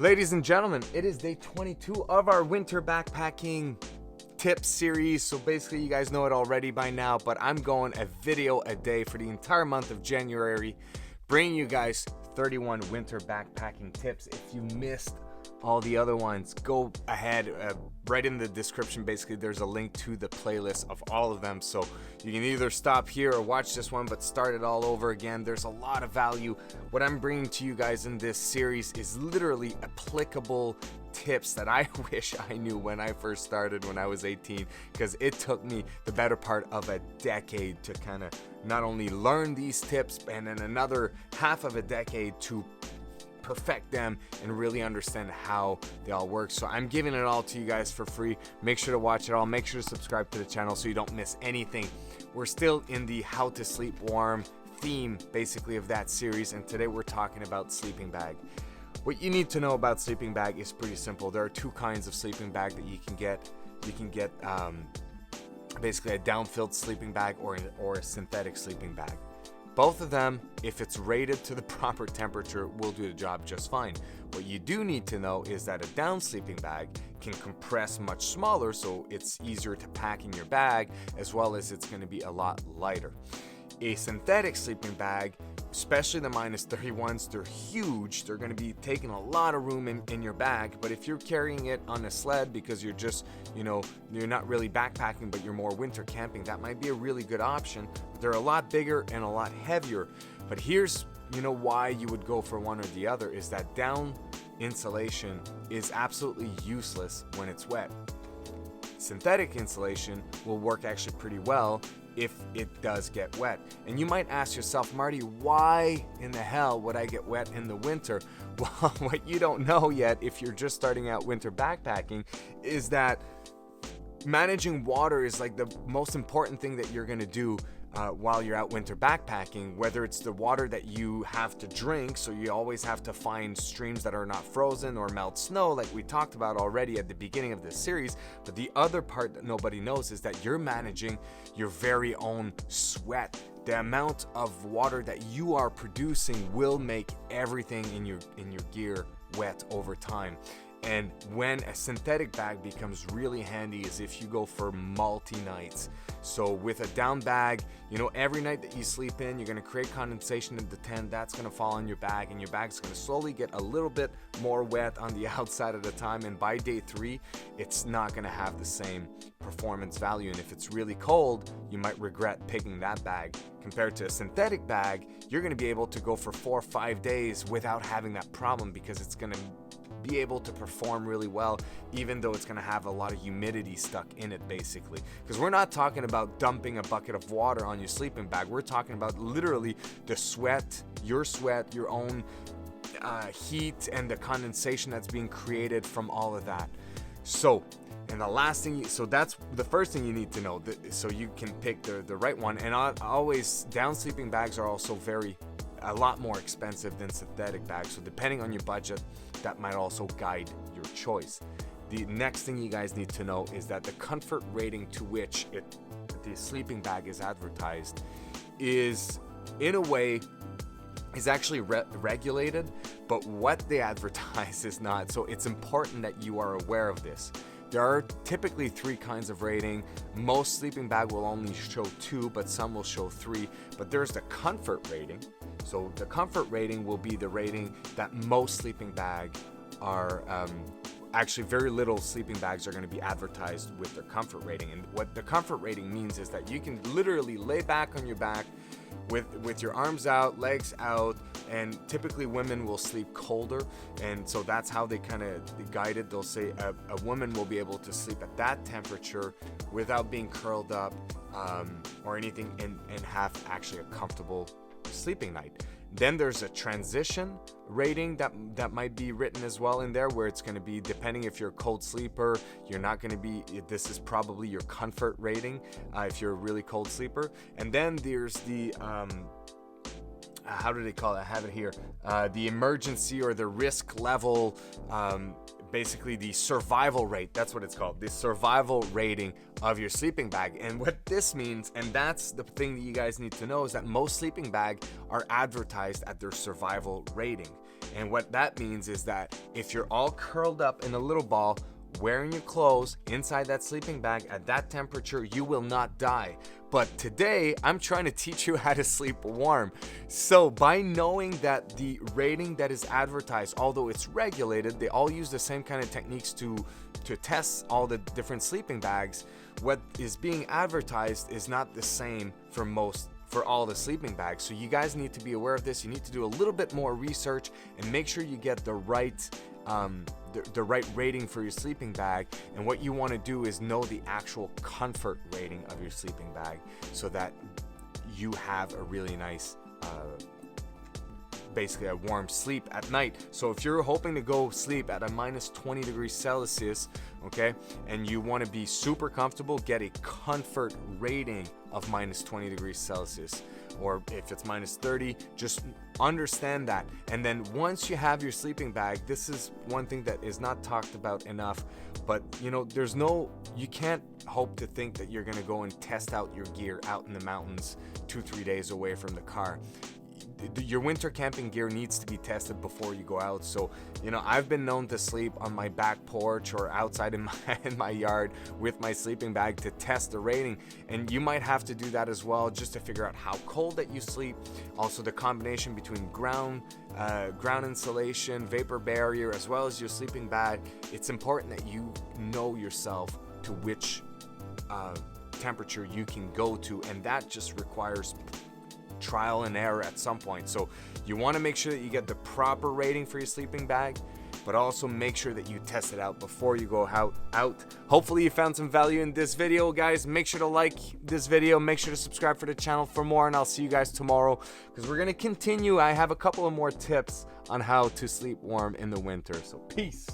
Ladies and gentlemen, it is day 22 of our winter backpacking tips series. So basically, you guys know it already by now, but I'm going a video a day for the entire month of January, bringing you guys 31 winter backpacking tips. If you missed all the other ones, go ahead, right in the description basically there's a link to the playlist of all of them, so you can either stop here or watch this one but start it all over again. There's a lot of value. What I'm bringing to you guys in this series is literally applicable tips that I wish I knew when I first started when I was 18, because it took me the better part of a decade to kind of not only learn these tips, and then another half of a decade to perfect them and really understand how they all work. So I'm giving it all to you guys for free. Make sure to watch it all. Make sure to subscribe to the channel so you don't miss anything. We're still in the how to sleep warm theme basically of that series, and today we're talking about sleeping bag. What you need to know about sleeping bag is pretty simple. There are two kinds of sleeping bag that you can get. You can get basically a down-filled sleeping bag or a synthetic sleeping bag. Both of them, if it's rated to the proper temperature, will do the job just fine. What you do need to know is that a down sleeping bag can compress much smaller, so it's easier to pack in your bag, as well as it's going to be a lot lighter. A synthetic sleeping bag, especially the -31s, they're huge. They're going to be taking a lot of room in your bag. But if you're carrying it on a sled because you're just, you're not really backpacking, but you're more winter camping, that might be a really good option. But they're a lot bigger and a lot heavier. But here's, why you would go for one or the other is that down insulation is absolutely useless when it's wet. Synthetic insulation will work actually pretty well if it does get wet. And you might ask yourself, Marty, why in the hell would I get wet in the winter? Well, what you don't know yet, if you're just starting out winter backpacking, is that managing water is like the most important thing that you're gonna do while you're out winter backpacking, whether it's the water that you have to drink, so you always have to find streams that are not frozen or melt snow like we talked about already at the beginning of this series. But the other part that nobody knows is that you're managing your very own sweat. The amount of water that you are producing will make everything in your gear wet over time. And when a synthetic bag becomes really handy is if you go for multi-nights. So with a down bag, every night that you sleep in, you're going to create condensation in the tent. That's going to fall on your bag, and your bag's going to slowly get a little bit more wet on the outside of the time. And by day 3, it's not going to have the same performance value. And if it's really cold, you might regret picking that bag. Compared to a synthetic bag, you're going to be able to go for 4 or 5 days without having that problem, because it's going to be able to perform really well, even though it's going to have a lot of humidity stuck in it basically. Because we're not talking about dumping a bucket of water on your sleeping bag. We're talking about literally the sweat, your own heat, and the condensation that's being created from all of that. So, and the last thing, so that's the first thing you need to know, so you can pick the right one. And always, down sleeping bags are also a lot more expensive than synthetic bags. So depending on your budget, that might also guide your choice. The next thing you guys need to know is that the comfort rating to which the sleeping bag is advertised is, in a way, is actually regulated, but what they advertise is not. So it's important that you are aware of this. There are typically 3 kinds of rating. Most sleeping bag will only show 2, but some will show 3. But there's the comfort rating. So the comfort rating will be the rating that most sleeping bag are, actually very little sleeping bags are going to be advertised with their comfort rating. And what the comfort rating means is that you can literally lay back on your back with your arms out, legs out, and typically women will sleep colder, and so that's how they kind of guide it. They'll say a woman will be able to sleep at that temperature without being curled up or anything, and have actually a comfortable sleeping night. Then there's a transition rating that might be written as well in there, where it's going to be, depending if you're a cold sleeper, you're not going to be, this is probably your comfort rating if you're a really cold sleeper. And then there's the how do they call it? I have it here. The emergency or the risk level basically the survival rate. That's what it's called, the survival rating of your sleeping bag. And what this means, and that's the thing that you guys need to know, is that most sleeping bags are advertised at their survival rating. And what that means is that if you're all curled up in a little ball, wearing your clothes inside that sleeping bag at that temperature, you will not die. But today, I'm trying to teach you how to sleep warm. So by knowing that the rating that is advertised, although it's regulated, they all use the same kind of techniques to test all the different sleeping bags. What is being advertised is not the same for all the sleeping bags. So you guys need to be aware of this. You need to do a little bit more research and make sure you get the right the right rating for your sleeping bag. And what you want to do is know the actual comfort rating of your sleeping bag so that you have a really nice basically a warm sleep at night. So if you're hoping to go sleep at a minus 20 degrees Celsius, okay, and you want to be super comfortable, get a comfort rating of minus 20 degrees Celsius. Or if it's minus 30, just understand that. And then once you have your sleeping bag, this is one thing that is not talked about enough, but you can't hope to think that you're gonna go and test out your gear out in the mountains 2-3 days away from the car. Your winter camping gear needs to be tested before you go out. So, I've been known to sleep on my back porch or outside in my yard with my sleeping bag to test the rating. And you might have to do that as well, just to figure out how cold that you sleep. Also, the combination between ground insulation, vapor barrier, as well as your sleeping bag. It's important that you know yourself to which temperature you can go to, and that just requires trial and error at some point. So you want to make sure that you get the proper rating for your sleeping bag, but also make sure that you test it out before you go out. Hopefully you found some value in this video, guys. Make sure to like this video, make sure to subscribe for the channel for more, and I'll see you guys tomorrow because we're going to continue. I have a couple of more tips on how to sleep warm in the winter. So peace.